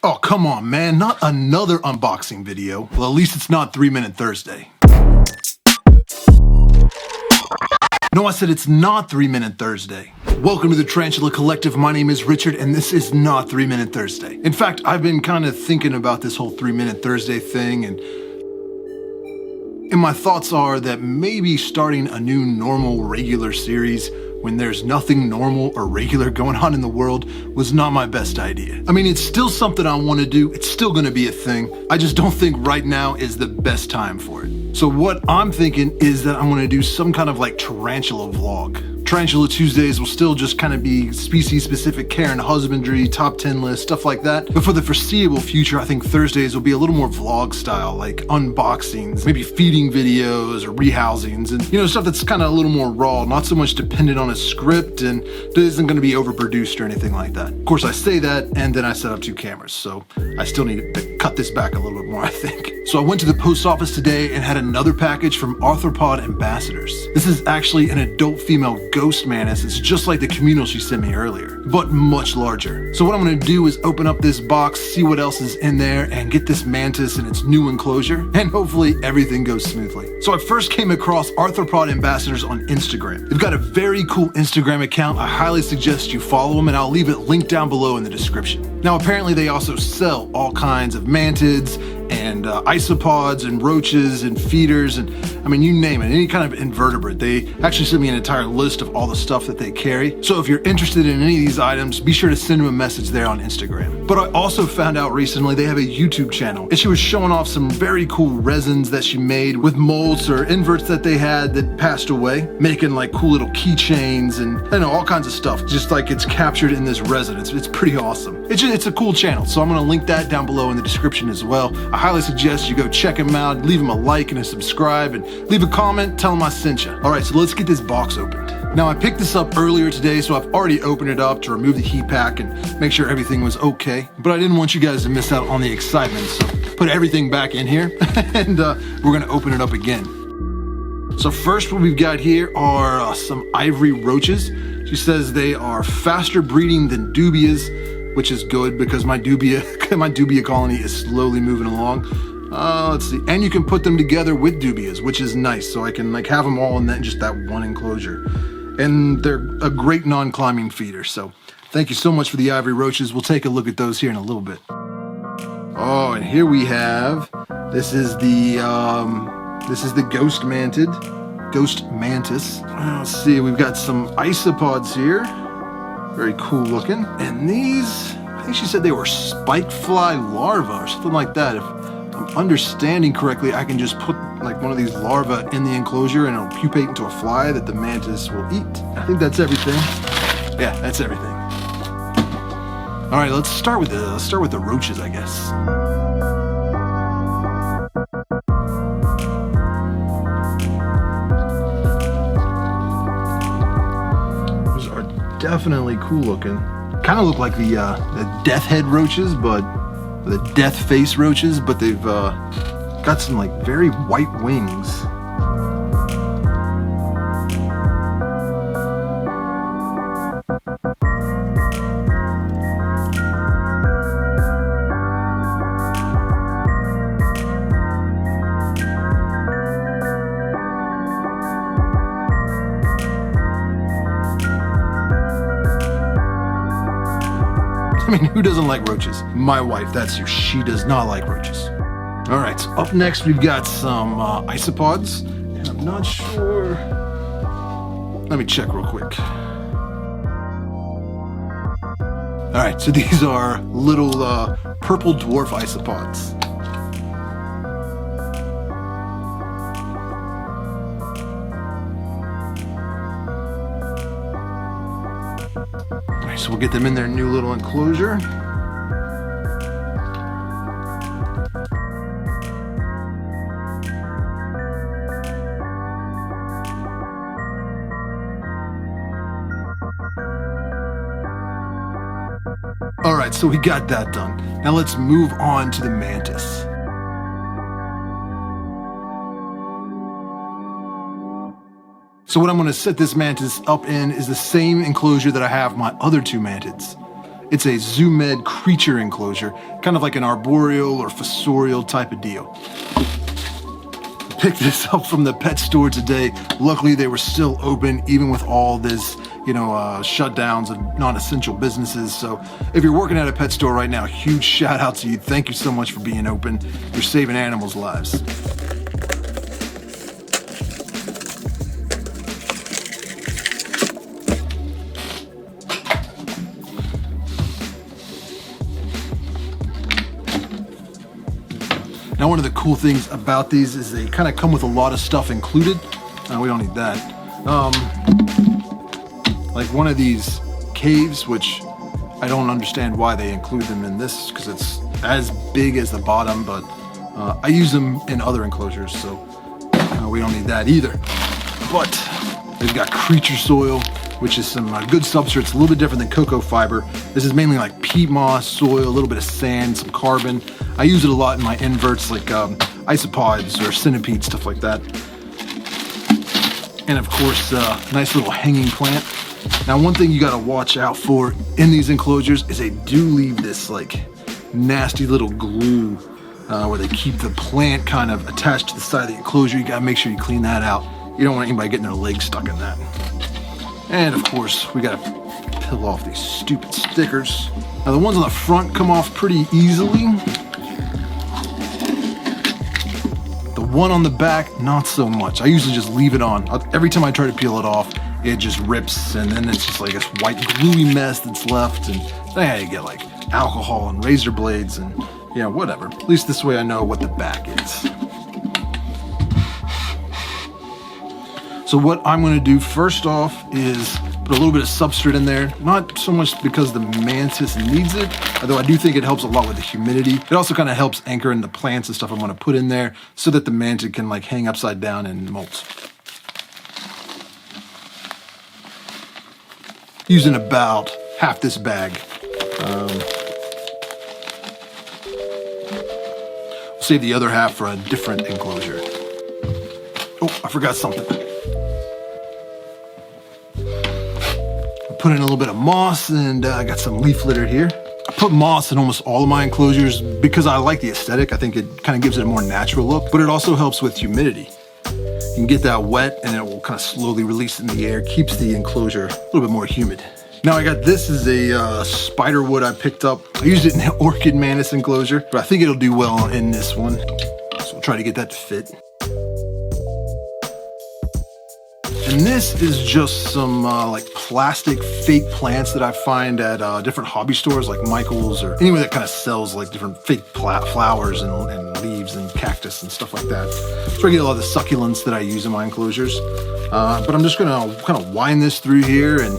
Oh, come on, man. Not another unboxing video. Well, at least it's not 3 Minute Thursday. No, I said it's not 3 Minute Thursday. Welcome to the Tarantula Collective. My name is Richard, and this is not 3 Minute Thursday. In fact, I've been kind of thinking about this whole 3 Minute Thursday thing, and my thoughts are that maybe starting a new normal, regular series when there's nothing normal or regular going on in the world was not my best idea. I mean, it's still something I want to do. It's still going to be a thing. I just don't think right now is the best time for it. So what I'm thinking is that I'm going to do some kind of like tarantula vlog. Tarantula Tuesdays will still just kind of be species-specific care and husbandry, top 10 list, stuff like that. But for the foreseeable future, I think Thursdays will be a little more vlog style, like unboxings, maybe feeding videos or rehousings, and stuff that's kind of a little more raw, not so much dependent on a script and isn't going to be overproduced or anything like that. Of course, I say that, and then I set up 2 cameras, so I still need to cut this back a little bit more, I think. So I went to the post office today and had another package from Arthropod Ambassadors. This is actually an adult female ghost mantis. It's just like the communal she sent me earlier, but much larger. So what I'm going to do is open up this box, see what else is in there, and get this mantis in its new enclosure, and hopefully everything goes smoothly. So I first came across Arthropod Ambassadors on Instagram. They've got a very cool Instagram account. I highly suggest you follow them, and I'll leave it linked down below in the description. Now apparently they also sell all kinds of mantids and isopods and roaches and feeders and I mean, you name it, any kind of invertebrate. They actually sent me an entire list of all the stuff that they carry. So if you're interested in any of these items, be sure to send them a message there on Instagram. But I also found out recently they have a YouTube channel, and she was showing off some very cool resins that she made with molds or inverts that they had that passed away, making like cool little keychains and all kinds of stuff, just like it's captured in this resin. It's pretty awesome. It's a cool channel, so I'm gonna link that down below in the description as well. I highly suggest you go check them out, leave them a like and a subscribe, and leave a comment, tell them I sent you. All right, so let's get this box opened. Now I picked this up earlier today, so I've already opened it up to remove the heat pack and make sure everything was okay, but I didn't want you guys to miss out on the excitement, so put everything back in here and we're gonna open it up again. So first what we've got here are some Ivory Roaches. She says they are faster breeding than dubias, which is good because my dubia colony is slowly moving along. Let's see, and you can put them together with dubias, which is nice, so I can like have them all in just that one enclosure. And they're a great non-climbing feeder, so thank you so much for the Ivory Roaches. We'll take a look at those here in a little bit. Oh, and here we have, this is the ghost mantis. Let's see, we've got some isopods here. Very cool looking. And these, I think she said they were spike fly larvae or something like that. If I'm understanding correctly, I can just put like one of these larvae in the enclosure and it'll pupate into a fly that the mantis will eat. I think that's everything. Yeah, that's everything. All right, let's start with the roaches, I guess. Definitely cool looking. Kind of look like the death head roaches, but the death face roaches, but they've got some like very white wings. I mean, who doesn't like roaches? My wife, that's who. She does not like roaches. All right, so up next we've got some isopods, and I'm not sure. Let me check real quick. All right, so these are little purple dwarf isopods. So we'll get them in their new little enclosure. All right, so we got that done. Now let's move on to the mantis. So what I'm going to set this mantis up in is the same enclosure that I have my other 2 mantids. It's a Zoo-Med creature enclosure, kind of like an arboreal or fossorial type of deal. Picked this up from the pet store today. Luckily, they were still open, even with all this, shutdowns of non-essential businesses. So if you're working at a pet store right now, huge shout out to you. Thank you so much for being open. You're saving animals' lives. Now, one of the cool things about these is they kind of come with a lot of stuff included. We don't need that. Like one of these caves, which I don't understand why they include them in this, because it's as big as the bottom, but I use them in other enclosures, so we don't need that either. But they've got creature soil, which is some good substrates, a little bit different than cocoa fiber. This is mainly like peat moss, soil, a little bit of sand, some carbon. I use it a lot in my inverts, like isopods or centipedes, stuff like that. And of course, nice little hanging plant. Now, one thing you gotta watch out for in these enclosures is they do leave this like nasty little glue where they keep the plant kind of attached to the side of the enclosure. You gotta make sure you clean that out. You don't want anybody getting their legs stuck in that. And of course, we gotta peel off these stupid stickers. Now, the ones on the front come off pretty easily. The one on the back, not so much. I usually just leave it on. Every time I try to peel it off, it just rips, and then it's just like this white gluey mess that's left, and then you get like alcohol and razor blades and yeah, whatever. At least this way I know what the back is. So what I'm gonna do first off is put a little bit of substrate in there, not so much because the mantis needs it, although I do think it helps a lot with the humidity. It also kind of helps anchor in the plants and stuff I'm gonna put in there so that the mantis can like hang upside down and molt. Using about half this bag. We'll save the other half for a different enclosure. Oh, I forgot something. Put in a little bit of moss, and I got some leaf litter here. I put moss in almost all of my enclosures because I like the aesthetic. I think it kind of gives it a more natural look, but it also helps with humidity. You can get that wet and it will kind of slowly release in the air, keeps the enclosure a little bit more humid. Now I got this is a spider wood I picked up. I used it in the orchid mantis enclosure, but I think it'll do well in this one. So we'll try to get that to fit. And this is just some like plastic fake plants that I find at different hobby stores like Michael's or anywhere that kind of sells like different fake flowers and leaves and cactus and stuff like that. So I get a lot of the succulents that I use in my enclosures. But I'm just gonna kind of wind this through here, and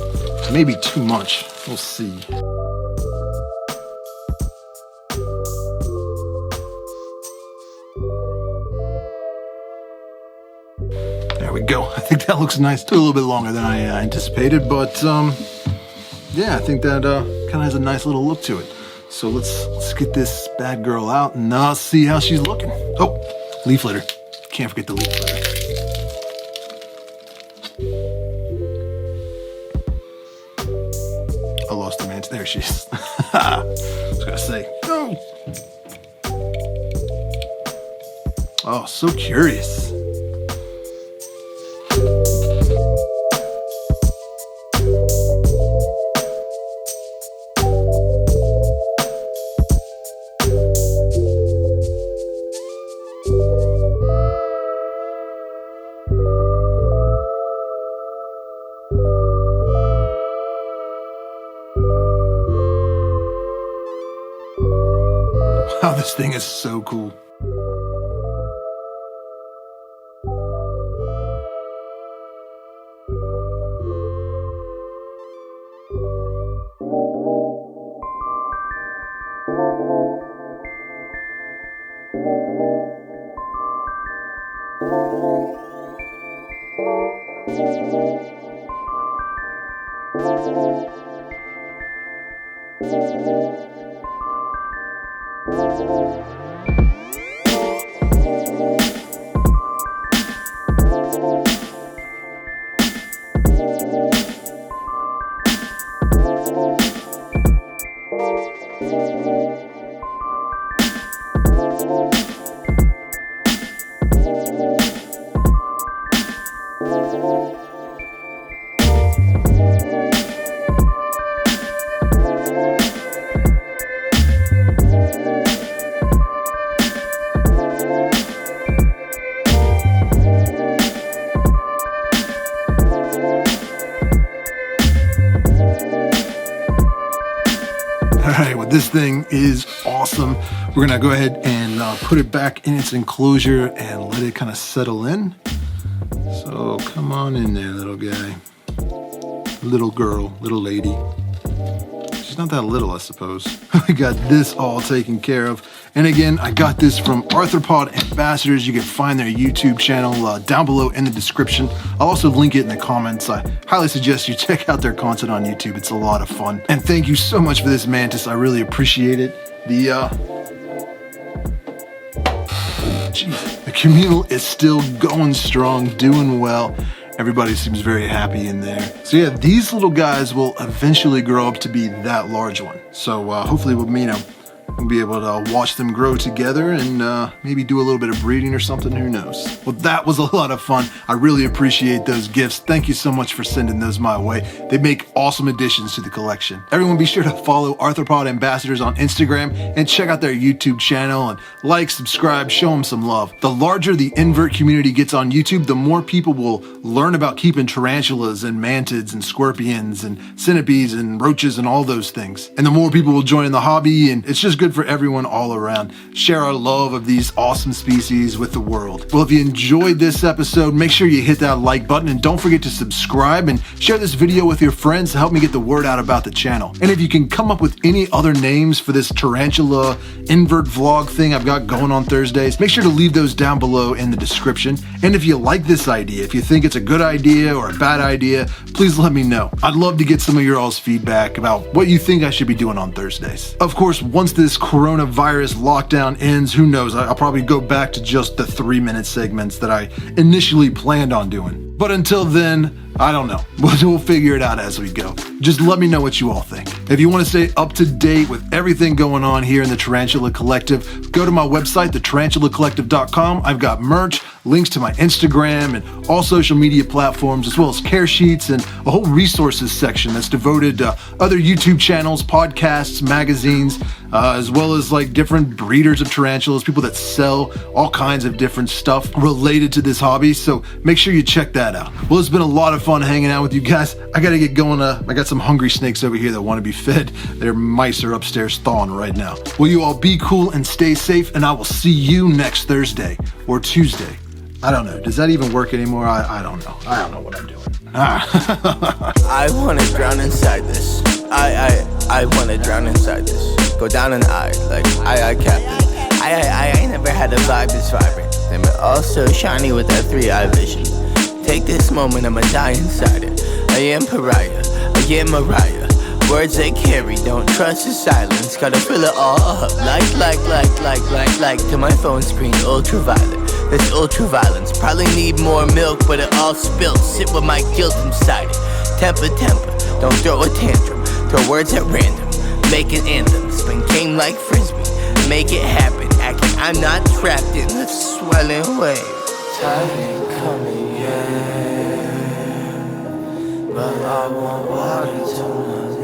maybe too much, we'll see. There we go. I think that looks nice. Took a little bit longer than I anticipated, but yeah, I think that kind of has a nice little look to it. So let's get this bad girl out and see how she's looking. Oh, leaf litter. Can't forget the leaf litter. I lost the man. There she is. I was gonna say, no. Oh, so curious. Wow, this thing is so cool. Alright, well this thing is awesome. We're gonna go ahead and put it back in its enclosure and let it kind of settle in. So come on in there, little guy. Little girl, little lady. She's not that little, I suppose. We got this all taken care of. And again, I got this from Arthropod Ambassadors. You can find their YouTube channel down below in the description. I'll also link it in the comments. I highly suggest you check out their content on YouTube. It's a lot of fun. And thank you so much for this mantis. I really appreciate it. The communal is still going strong, doing well. Everybody seems very happy in there. So yeah, these little guys will eventually grow up to be that large one. So hopefully we'll be able to watch them grow together and maybe do a little bit of breeding or something, who knows. Well, that was a lot of fun. I really appreciate those gifts. Thank you so much for sending those my way. They make awesome additions to the collection. Everyone be sure to follow Arthropod Ambassadors on Instagram and check out their YouTube channel and like, subscribe, show them some love. The larger the invert community gets on YouTube, the more people will learn about keeping tarantulas and mantids and scorpions and centipedes and roaches and all those things. And the more people will join the hobby, and it's just good for everyone all around. Share our love of these awesome species with the world. Well, if you enjoyed this episode, make sure you hit that like button and don't forget to subscribe and share this video with your friends to help me get the word out about the channel. And if you can come up with any other names for this tarantula invert vlog thing I've got going on Thursdays, make sure to leave those down below in the description. And if you like this idea, if you think it's a good idea or a bad idea, please let me know. I'd love to get some of your all's feedback about what you think I should be doing on Thursdays. Of course, once this coronavirus lockdown ends, who knows, I'll probably go back to just the 3-minute segments that I initially planned on doing. But until then, I don't know. We'll figure it out as we go. Just let me know what you all think. If you want to stay up to date with everything going on here in the Tarantula Collective, go to my website, thetarantulacollective.com. I've got merch, links to my Instagram and all social media platforms, as well as care sheets and a whole resources section that's devoted to other YouTube channels, podcasts, magazines, as well as like different breeders of tarantulas, people that sell all kinds of different stuff related to this hobby. So make sure you check that out. Well, it's been a lot of fun hanging out with you guys. I gotta get going. I got some hungry snakes over here that want to be fed. Their mice are upstairs thawing right now. Well, you all be cool and stay safe, and I will see you next Thursday or Tuesday. I don't know. Does that even work anymore? I don't know. I don't know what I'm doing. I wanna drown inside this. I wanna drown inside this. Go down an eye, like I captain. I ain't never had a vibe this vibrant. Then but also shiny with that 3-eye vision. Take this moment, I'ma die inside it. I am pariah, I am Mariah. Words they carry, don't trust the silence. Gotta fill it all up, like to my phone screen, ultraviolet. This ultraviolence, probably need more milk, but it all spilled. Sit with my guilt inside it. Temper, don't throw a tantrum. Throw words at random, make an anthem. Spin game like frisbee, make it happen. Act like I'm not trapped in the swelling wave. Tide ain't coming yet, but I want water tonight.